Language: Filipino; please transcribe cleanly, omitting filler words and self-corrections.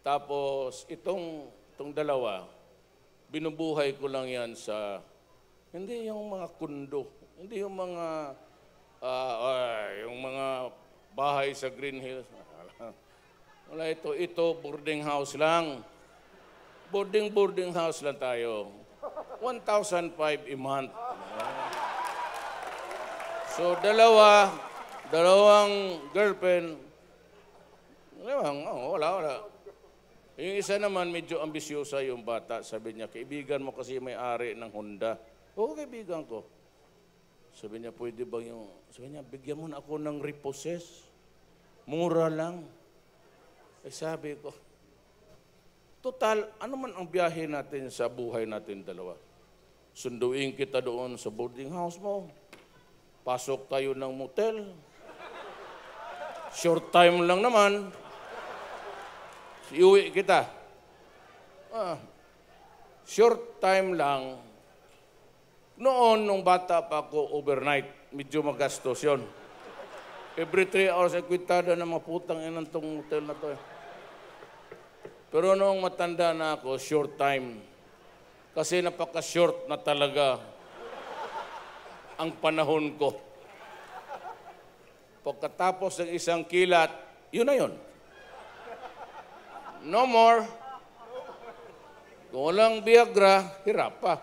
Tapos itong dalawa, binubuhay ko lang yan sa, hindi yung mga kundo, hindi yung mga bahay sa Green Hills. Wala ito boarding house lang. Boarding house lang tayo. 1,500 a month. So dalawang girlfriend, wala. Yung isa naman, medyo ambisyosa yung bata. Sabi niya, kaibigan mo kasi may-ari ng Honda. Oo, kaibigan ko. Sabi niya, pwede bang sabi niya, bigyan mo na ako ng repossess. Mura lang. Sabi ko, total, ano man ang biyahe natin sa buhay natin dalawa? Sunduin kita doon sa boarding house mo. Pasok tayo ng motel. Short time lang naman. Iuwi kita. Short time lang. Noon, nung bata pa ako, overnight, medyo magastos yun. Every 3 hours, ay kwitada na mga putang inang tong motel na to. Pero noong matanda na ako, short time. Kasi napaka-short na talaga ang panahon ko. Pagkatapos ng isang kilat, yun na yun. No more. Kung walang Viagra, hirap pa.